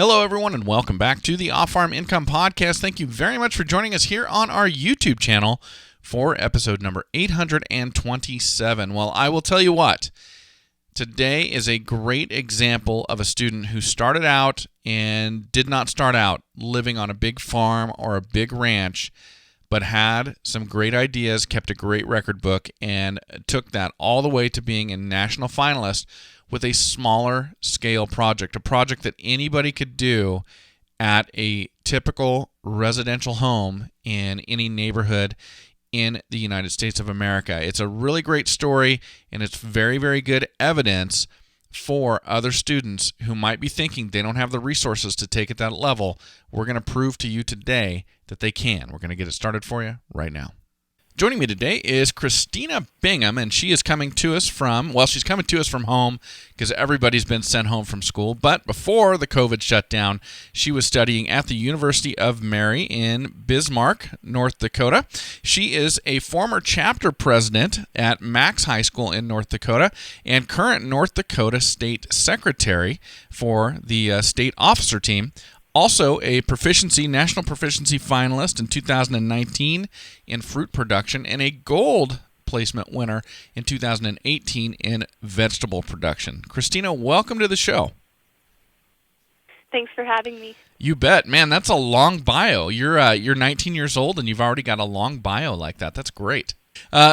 Hello, everyone, and welcome back to the Off-Farm Income Podcast. Thank you very much for joining us here on our YouTube channel for episode number 827. Well, I will tell you what, today is a great example of a student who started out and did not start out living on a big farm or a big ranch, but had some great ideas, kept a great record book, and took that all the way to being a national finalist with a smaller scale project, a project that anybody could do at a typical residential home in any neighborhood in the United States of America. It's a really great story, and it's very, very good evidence for other students who might be thinking they don't have the resources to take at that level. We're going to prove to you today that they can. We're going to get it started for you right now. Joining me today is Christina Bingham, and she is coming to us from home because everybody's been sent home from school. But before the COVID shutdown, she was studying at the University of Mary in Bismarck, North Dakota. She is a former chapter president at Max High School in North Dakota and current North Dakota State Secretary for the state officer team. Also a national proficiency finalist in 2019 in fruit production and a gold placement winner in 2018 in vegetable production. Christina, welcome to the show. Thanks for having me. You bet. Man, that's a long bio. You're 19 years old and you've already got a long bio like that. That's great.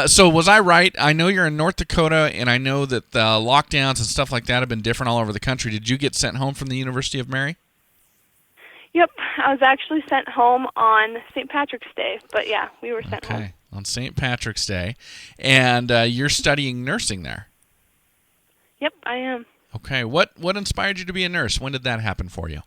So was I right? I know you're in North Dakota, and I know that the lockdowns and stuff like that have been different all over the country. Did you get sent home from the University of Mary? Yep, I was actually sent home on St. Patrick's Day, but yeah, we were sent home. Okay, on St. Patrick's Day, and you're studying nursing there? Yep, I am. Okay, what inspired you to be a nurse? When did that happen for you?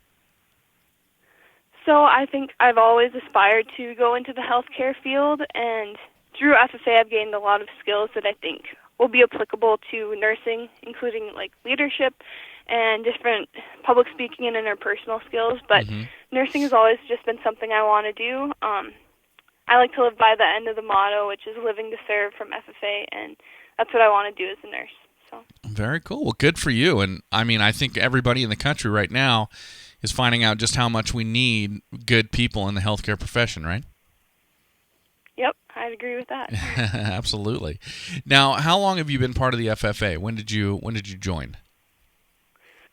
So I think I've always aspired to go into the healthcare field, and through FFA I've gained a lot of skills that I think will be applicable to nursing, including like leadership and different public speaking and interpersonal skills, but nursing has always just been something I want to do. I like to live by the end of the motto, which is living to serve from FFA, and that's what I want to do as a nurse. So. Very cool. Well, good for you. And I mean, I think everybody in the country right now is finding out just how much we need good people in the healthcare profession, right? Yep, I'd agree with that. Absolutely. Now, how long have you been part of the FFA? When did you join?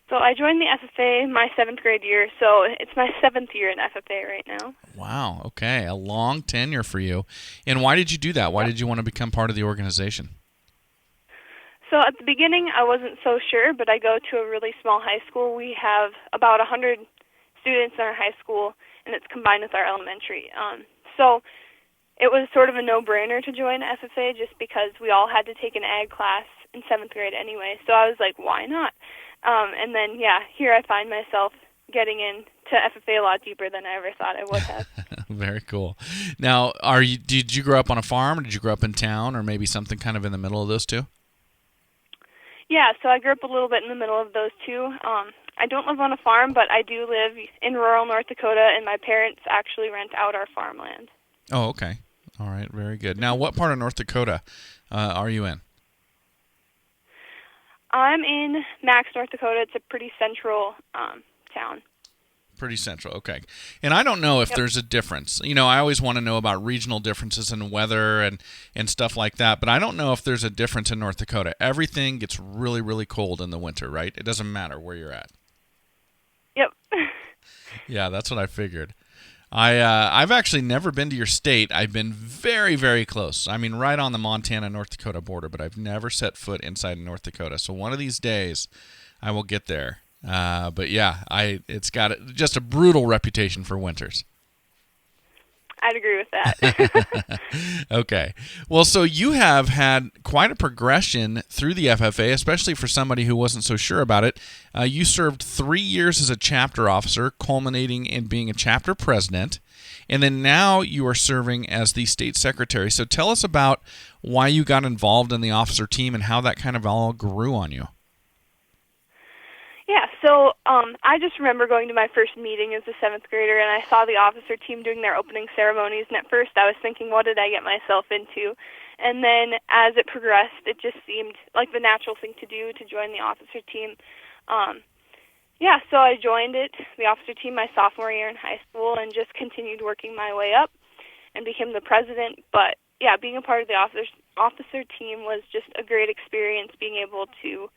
So I joined the FFA my 7th grade year, so it's my 7th year in FFA right now. Wow, okay, a long tenure for you. And why did you do that? Why did you want to become part of the organization? So at the beginning, I wasn't so sure, but I go to a really small high school. We have about 100 students in our high school, and it's combined with our elementary. So it was sort of a no-brainer to join FFA just because we all had to take an ag class in 7th grade anyway. So I was like, why not? And then, here I find myself getting into FFA a lot deeper than I ever thought I would have. Very cool. Now, did you grow up on a farm, or did you grow up in town, or maybe something kind of in the middle of those two? Yeah, so I grew up a little bit in the middle of those two. I don't live on a farm, but I do live in rural North Dakota, and my parents actually rent out our farmland. Oh, okay. All right, very good. Now, what part of North Dakota are you in? I'm in Max, North Dakota. It's a pretty central town. Pretty central, okay. And I don't know if there's a difference. You know, I always want to know about regional differences in weather and stuff like that, but I don't know if there's a difference in North Dakota. Everything gets really, really cold in the winter, right? It doesn't matter where you're at. Yep. Yeah, that's what I figured. I've actually never been to your state. I've been very, very close. I mean, right on the Montana-North Dakota border, but I've never set foot inside North Dakota. So one of these days, I will get there. But yeah, it's got just a brutal reputation for winters. I'd agree with that. Okay. Well, so you have had quite a progression through the FFA, especially for somebody who wasn't so sure about it. You served 3 years as a chapter officer, culminating in being a chapter president, and then now you are serving as the state secretary. So tell us about why you got involved in the officer team and how that kind of all grew on you. Yeah, so I just remember going to my first meeting as a 7th grader, and I saw the officer team doing their opening ceremonies, and at first I was thinking, what did I get myself into? And then as it progressed, it just seemed like the natural thing to do to join the officer team. Yeah, so I joined the officer team, my sophomore year in high school, and just continued working my way up and became the president. But yeah, being a part of the officer team was just a great experience, being able to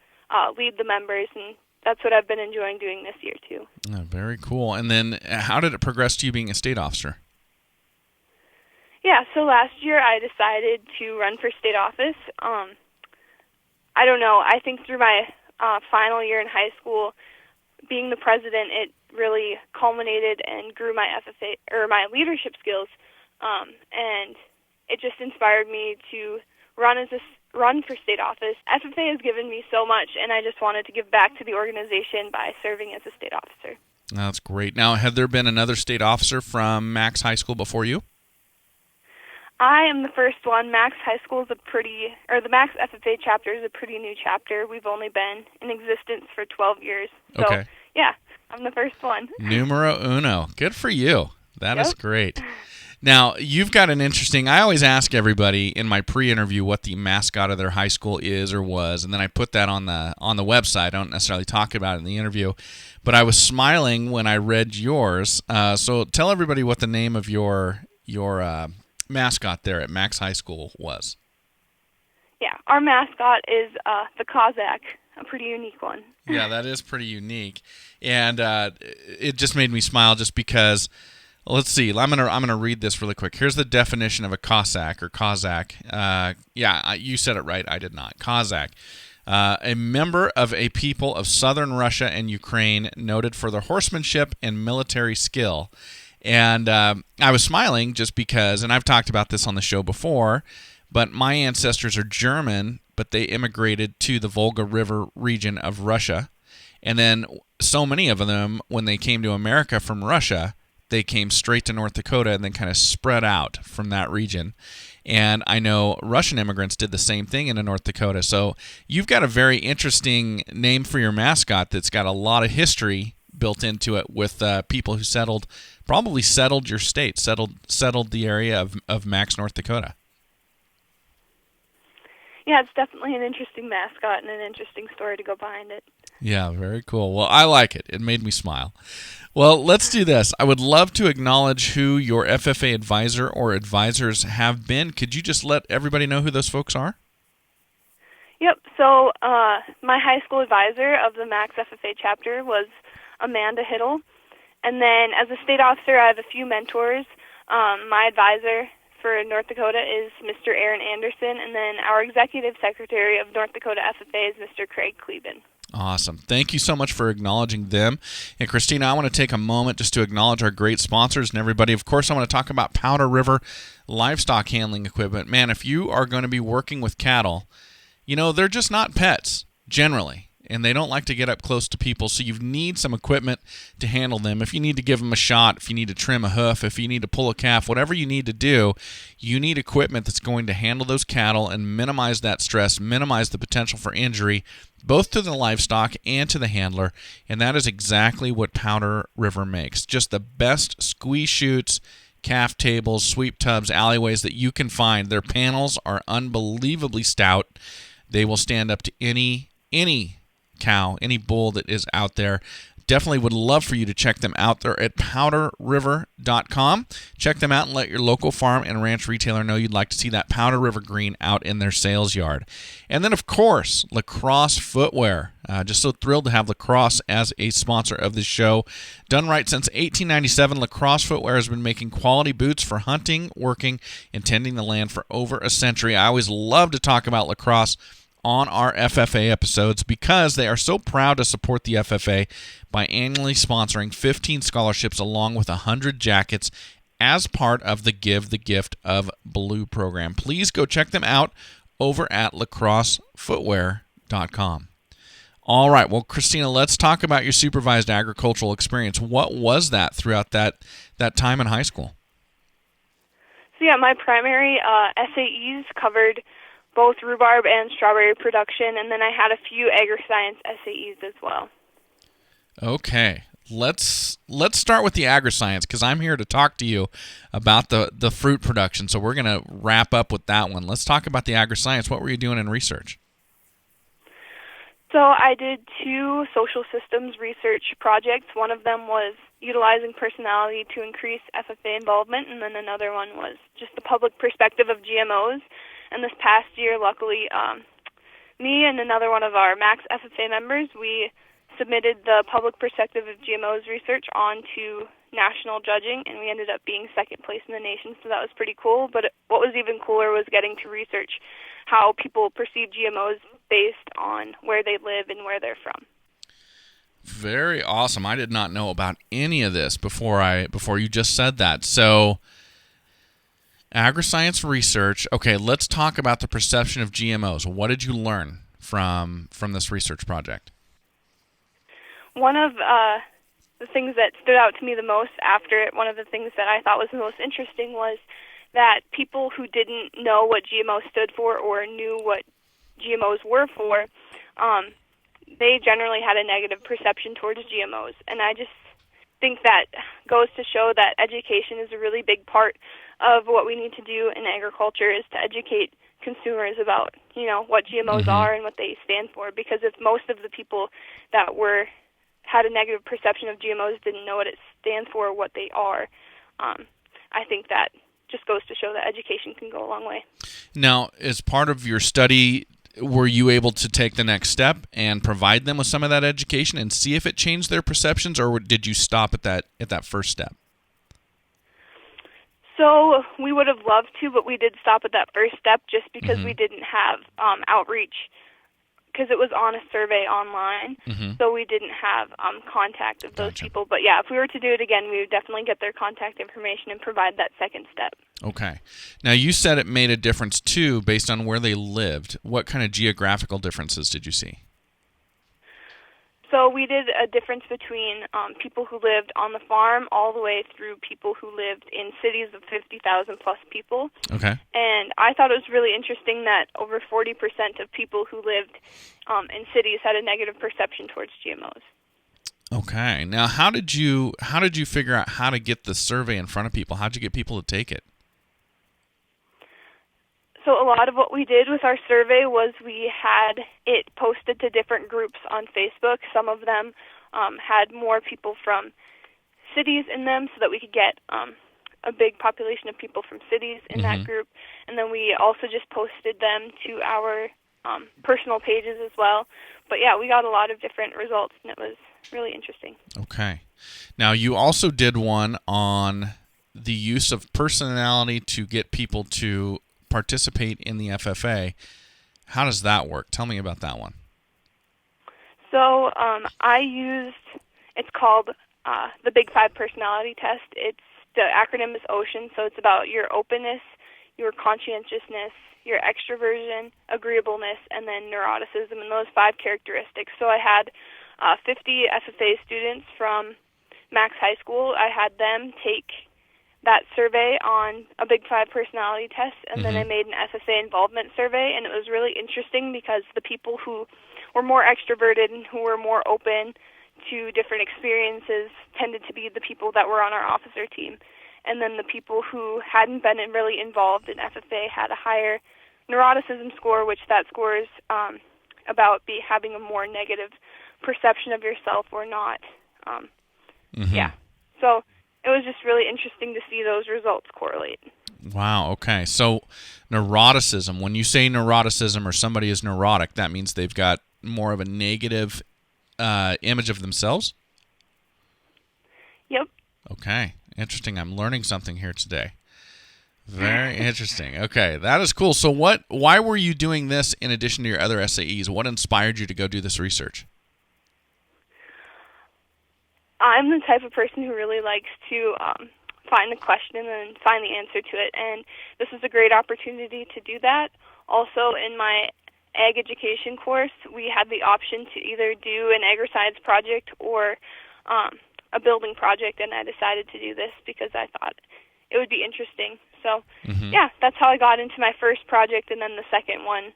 lead the members, and that's what I've been enjoying doing this year too. Oh, very cool. And then how did it progress to you being a state officer? Yeah, so last year I decided to run for state office. I don't know, I think through my final year in high school, being the president, it really culminated and grew my FFA or my leadership skills, and it just inspired me to run for state office. FFA has given me so much, and I just wanted to give back to the organization by serving as a state officer. That's great. Now, had there been another state officer from Max High School before you? I am the first one. Max High School is the Max FFA chapter is a pretty new chapter. We've only been in existence for 12 years. So, okay. Yeah, I'm the first one. Numero uno. Good for you. That is great. Now, you've got an interesting... I always ask everybody in my pre-interview what the mascot of their high school is or was, and then I put that on the website. I don't necessarily talk about it in the interview, but I was smiling when I read yours. So tell everybody what the name of your mascot there at Max High School was. Yeah, our mascot is the Cossack, a pretty unique one. Yeah, that is pretty unique, and it just made me smile just because. Let's see. I'm gonna read this really quick. Here's the definition of a Cossack or Cossack. You said it right. I did not. Cossack, a member of a people of southern Russia and Ukraine, noted for their horsemanship and military skill. And I was smiling just because, and I've talked about this on the show before, but my ancestors are German, but they immigrated to the Volga River region of Russia. And then so many of them, when they came to America from Russia, they came straight to North Dakota and then kind of spread out from that region. And I know Russian immigrants did the same thing into North Dakota. So you've got a very interesting name for your mascot that's got a lot of history built into it with people who probably settled your state, settled the area of Max, North Dakota. Yeah, it's definitely an interesting mascot and an interesting story to go behind it. Yeah, very cool. Well, I like it. It made me smile. Well, let's do this. I would love to acknowledge who your FFA advisor or advisors have been. Could you just let everybody know who those folks are? Yep. So my high school advisor of the Max FFA chapter was Amanda Hiddle. And then as a state officer, I have a few mentors. My advisor for North Dakota is Mr. Aaron Anderson, and then our executive secretary of North Dakota FFA is Mr. Craig Kleben. Awesome. Thank you so much for acknowledging them. And Christina, I want to take a moment just to acknowledge our great sponsors and everybody. Of course, I want to talk about Powder River livestock handling equipment. Man, if you are going to be working with cattle, they're just not pets, generally. And they don't like to get up close to people, so you need some equipment to handle them. If you need to give them a shot, if you need to trim a hoof, if you need to pull a calf, whatever you need to do, you need equipment that's going to handle those cattle and minimize that stress, minimize the potential for injury, both to the livestock and to the handler, and that is exactly what Powder River makes. Just the best squeeze chutes, calf tables, sweep tubs, alleyways that you can find. Their panels are unbelievably stout. They will stand up to any cow, any bull that is out there. Definitely would love for you to check them out. They're at powderriver.com. Check them out and let your local farm and ranch retailer know you'd like to see that Powder River green out in their sales yard. And then, of course, Lacrosse Footwear. Just so thrilled to have Lacrosse as a sponsor of this show. Done right since 1897, Lacrosse Footwear has been making quality boots for hunting, working, and tending the land for over a century. I always love to talk about Lacrosse on our FFA episodes because they are so proud to support the FFA by annually sponsoring 15 scholarships along with 100 jackets as part of the Give the Gift of Blue program. Please go check them out over at lacrossefootwear.com. All right, well, Christina, let's talk about your supervised agricultural experience. What was that throughout that time in high school? So yeah, my primary SAEs covered both rhubarb and strawberry production, and then I had a few Agriscience SAEs as well. Okay, let's start with the Agriscience because I'm here to talk to you about the fruit production. So we're going to wrap up with that one. Let's talk about the Agriscience. What were you doing in research? So I did 2 social systems research projects. One of them was utilizing personality to increase FFA involvement, and then another one was just the public perspective of GMOs. And this past year, luckily, me and another one of our Max FFA members, we submitted the public perspective of GMOs research onto national judging, and we ended up being second place in the nation, so that was pretty cool. But what was even cooler was getting to research how people perceive GMOs based on where they live and where they're from. Very awesome. I did not know about any of this before you just said that. So, Agriscience research. Okay, let's talk about the perception of GMOs. What did you learn from this research project? One of the things that stood out to me the most after it, one of the things that I thought was the most interesting was that people who didn't know what GMO stood for or knew what GMOs were for, they generally had a negative perception towards GMOs. And I just think that goes to show that education is a really big part of what we need to do in agriculture, is to educate consumers about, what GMOs are and what they stand for. Because if most of the people that had a negative perception of GMOs didn't know what it stands for or what they are, I think that just goes to show that education can go a long way. Now, as part of your study, were you able to take the next step and provide them with some of that education and see if it changed their perceptions, or did you stop at that first step? So we would have loved to, but we did stop at that first step just because we didn't have outreach, because it was on a survey online, so we didn't have contact of those people. But yeah, if we were to do it again, we would definitely get their contact information and provide that second step. Okay. Now, you said it made a difference, too, based on where they lived. What kind of geographical differences did you see? So we did a difference between people who lived on the farm all the way through people who lived in cities of 50,000 plus people. Okay. And I thought it was really interesting that over 40% of people who lived in cities had a negative perception towards GMOs. Okay. Now, how did you figure out how to get the survey in front of people? How did you get people to take it? So a lot of what we did with our survey was we had it posted to different groups on Facebook. Some of them had more people from cities in them so that we could get a big population of people from cities in that group. And then we also just posted them to our personal pages as well. But yeah, we got a lot of different results, and it was really interesting. Okay. Now, you also did one on the use of personality to get people to participate in the FFA. How does that work? Tell me about that one. So it's called the Big 5 Personality Test. The acronym is OCEAN, so it's about your openness, your conscientiousness, your extroversion, agreeableness, and then neuroticism, and those 5 characteristics. So I had 50 FFA students from Max High School. I had them take that survey on a Big 5 personality test, and then I made an FFA involvement survey, and it was really interesting because the people who were more extroverted and who were more open to different experiences tended to be the people that were on our officer team. And then the people who hadn't been really involved in FFA had a higher neuroticism score, which that score is about having a more negative perception of yourself or not. Yeah. So it was just really interesting to see those results correlate. Wow, okay. So neuroticism, when you say neuroticism or somebody is neurotic, that means they've got more of a negative image of themselves? Yep. Okay, interesting. I'm learning something here today. Very interesting. Okay, that is cool. So why were you doing this in addition to your other SAEs? What inspired you to go do this research? I'm the type of person who really likes to find the question and find the answer to it, and this is a great opportunity to do that. Also, in my ag education course, we had the option to either do an Agriscience project or a building project, and I decided to do this because I thought it would be interesting. So, yeah, that's how I got into my first project, and then the second one.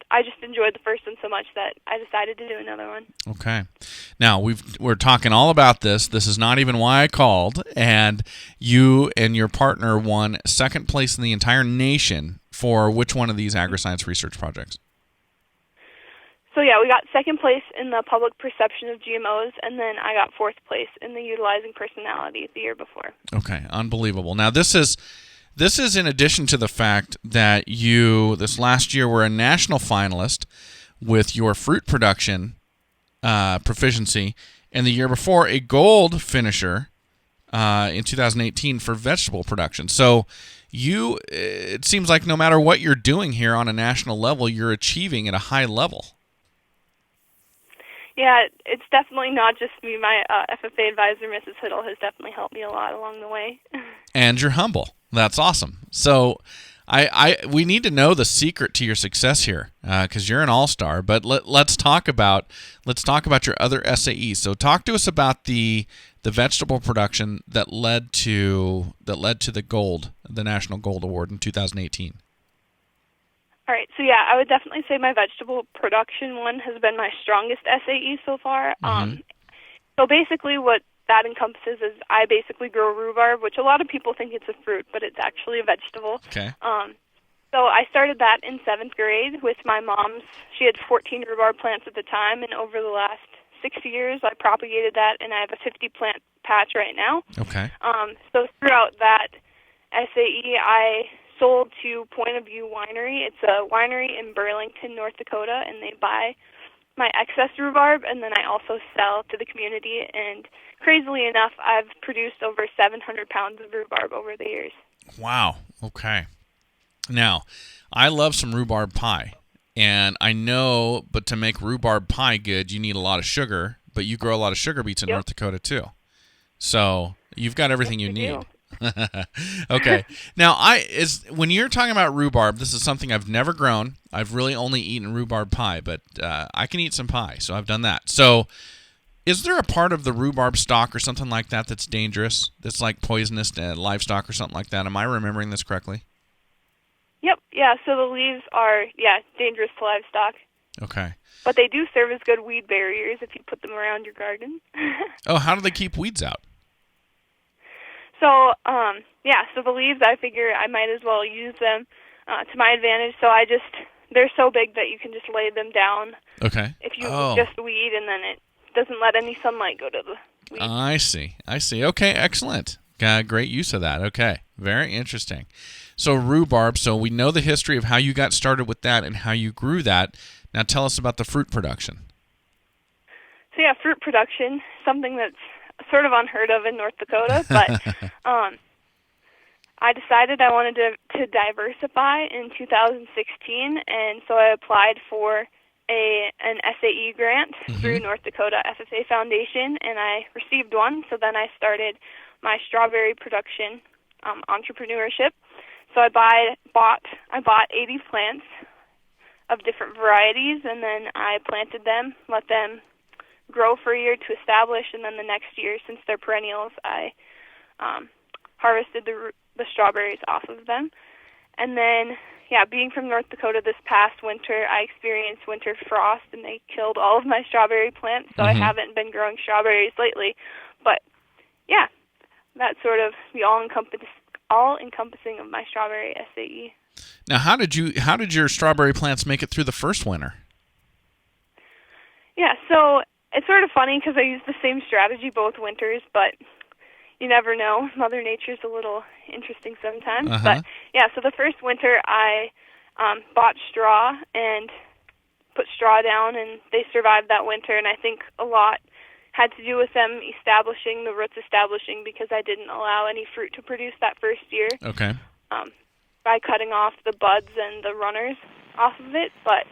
I just enjoyed the first one so much that I decided to do another one. Okay. Now, we're talking all about this. This is not even why I called. And you and your partner won second place in the entire nation for which one of these Agriscience research projects? So yeah, we got second place in the public perception of GMOs, and then I got fourth place in the utilizing personality the year before. Okay, unbelievable. Now this is in addition to the fact that you this last year were a national finalist with your fruit production proficiency, and the year before a gold finisher in 2018 for vegetable production. So it seems like no matter what you're doing here on a national level, you're achieving at a high level. Yeah, it's definitely not just me. My FFA advisor, Mrs. Hiddle, has definitely helped me a lot along the way. And you're humble. That's awesome. So we need to know the secret to your success here, because you're an all-star. But let's talk about your other SAEs. So talk to us about the vegetable production that led to the gold, the National Gold Award in 2018. All right, so yeah, I would definitely say my vegetable production one has been my strongest SAE so far. So basically what that encompasses is I basically grow rhubarb, which a lot of people think it's a fruit, but it's actually a vegetable. Okay. So I started that in 7th grade with my mom's. She had 14 rhubarb plants at the time, and over the last 6 years I propagated that, and I have a 50-plant patch right now. Okay. So throughout that SAE, I sold to Point of View Winery. It's a winery in Burlington, North Dakota, and they buy my excess rhubarb, and then I also sell to the community. And crazily enough, I've produced over 700 pounds of rhubarb over the years. Wow. Okay. Now, I love some rhubarb pie, and I know, but to make rhubarb pie good, you need a lot of sugar, but you grow a lot of sugar beets in North Dakota too. So you've got everything you need. Okay. Now, when you're talking about rhubarb, this is something I've never grown. I've really only eaten rhubarb pie, but I can eat some pie, so I've done that. So is there a part of the rhubarb stalk or something like that that's dangerous, that's like poisonous to livestock or something like that? Am I remembering this correctly? Yep. Yeah, so the leaves are, dangerous to livestock. Okay. But they do serve as good weed barriers if you put them around your garden. Oh, how do they keep weeds out? So, so the leaves, I figure I might as well use them to my advantage. So they're so big that you can just lay them down. Okay. If you just weed, and then it doesn't let any sunlight go to the weeds. I see. Okay, excellent. Great use of that. Okay, very interesting. So rhubarb, so we know the history of how you got started with that and how you grew that. Now tell us about the fruit production. So fruit production, something that's sort of unheard of in North Dakota, but I decided I wanted to diversify in 2016, and so I applied for an SAE grant through North Dakota FFA Foundation, and I received one. So then I started my strawberry production entrepreneurship. So I bought 80 plants of different varieties, and then I planted them, let them grow for a year to establish, and then the next year, since they're perennials, I harvested the strawberries off of them. And then, being from North Dakota this past winter, I experienced winter frost, and they killed all of my strawberry plants, so I haven't been growing strawberries lately. But, that's sort of the all-encompassing of my strawberry SAE. Now, how did your strawberry plants make it through the first winter? Yeah, so it's sort of funny because I used the same strategy both winters, but you never know. Mother Nature's a little interesting sometimes. But so the first winter I bought straw and put straw down, and they survived that winter, and I think a lot had to do with them the roots establishing, because I didn't allow any fruit to produce that first year. Okay. By cutting off the buds and the runners off of it. But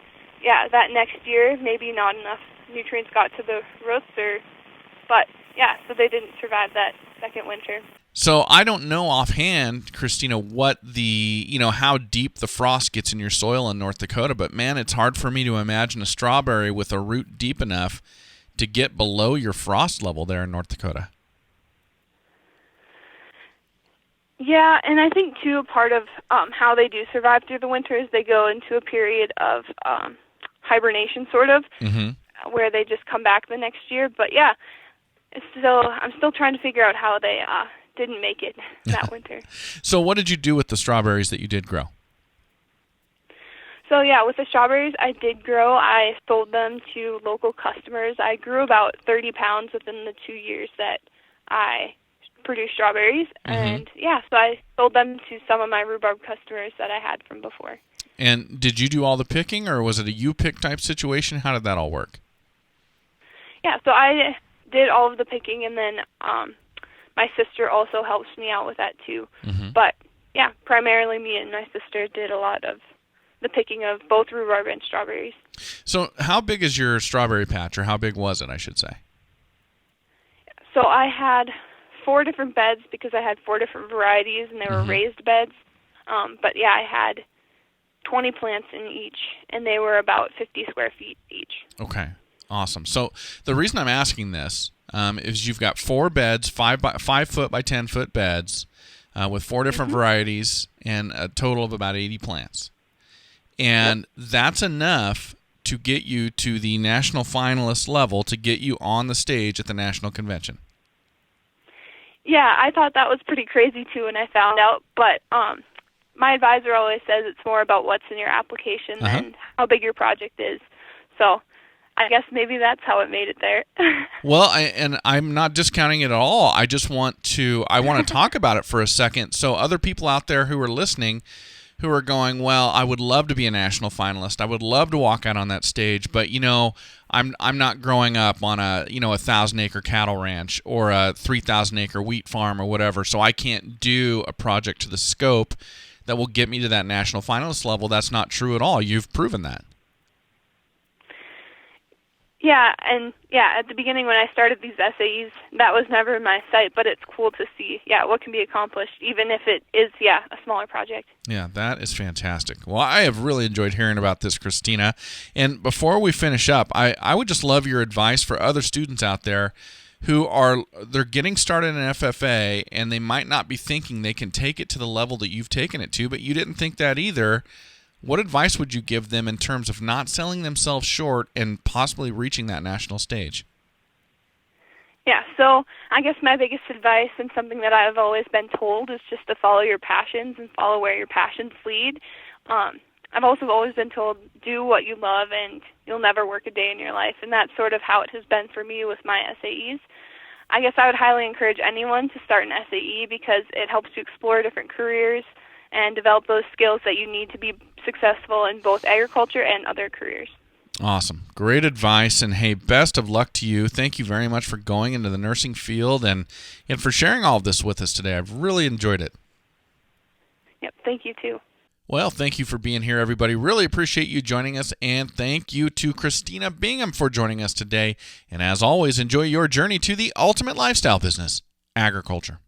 that next year, maybe not enough nutrients got to the roots, so they didn't survive that second winter. So I don't know offhand, Christina, what how deep the frost gets in your soil in North Dakota, but man, it's hard for me to imagine a strawberry with a root deep enough to get below your frost level there in North Dakota. Yeah, and I think, too, a part of how they do survive through the winter is they go into a period of hibernation, sort of, where they just come back the next year. But, I'm still trying to figure out how they didn't make it that winter. So what did you do with the strawberries that you did grow? So So yeah, with the strawberries I did grow, I sold them to local customers. I grew about 30 pounds within the 2 years that I produced strawberries. And yeah, so I sold them to some of my rhubarb customers that I had from before. And did you do all the picking, or was it a you-pick type situation? How did that all work? Yeah, so I did all of the picking, and then my sister also helps me out with that too. But yeah, primarily me and my sister did a lot of the picking of both rhubarb and strawberries. So how big is your strawberry patch, or how big was it, I should say? So I had 4 different beds because I had 4 different varieties, and they were raised beds. But yeah, I had 20 plants in each, and they were about 50 square feet each. Okay, awesome. So the reason I'm asking this is you've got 4 beds, 5 foot by 10 foot beds, with 4 different varieties, and a total of about 80 plants. And that's enough to get you to the national finalist level, to get you on the stage at the national convention. Yeah, I thought that was pretty crazy too when I found out, but my advisor always says it's more about what's in your application than how big your project is. So I guess maybe that's how it made it there. Well, I'm not discounting it at all. I just want to talk about it for a second, so other people out there who are listening, who are going, well, I would love to be a national finalist. I would love to walk out on that stage, but I'm not growing up on a 1,000-acre cattle ranch or a 3,000-acre wheat farm or whatever, so I can't do a project to the scope that will get me to that national finalist level. That's not true at all. You've proven that. Yeah, and at the beginning when I started these essays, that was never in my sight, but it's cool to see, what can be accomplished, even if it is, a smaller project. Yeah, that is fantastic. Well, I have really enjoyed hearing about this, Christina. And before we finish up, I would just love your advice for other students out there who they're getting started in FFA, and they might not be thinking they can take it to the level that you've taken it to, but you didn't think that either. What advice would you give them in terms of not selling themselves short and possibly reaching that national stage? Yeah, so I guess my biggest advice, and something that I've always been told, is just to follow your passions and follow where your passions lead. I've also always been told, do what you love and you'll never work a day in your life, and that's sort of how it has been for me with my SAEs. I guess I would highly encourage anyone to start an SAE because it helps to explore different careers and develop those skills that you need to be successful in both agriculture and other careers. Awesome. Great advice. And hey, best of luck to you. Thank you very much for going into the nursing field and for sharing all of this with us today. I've really enjoyed it. Yep, thank you too. Well, thank you for being here, everybody. Really appreciate you joining us. And thank you to Christina Bingham for joining us today. And as always, enjoy your journey to the ultimate lifestyle business, agriculture.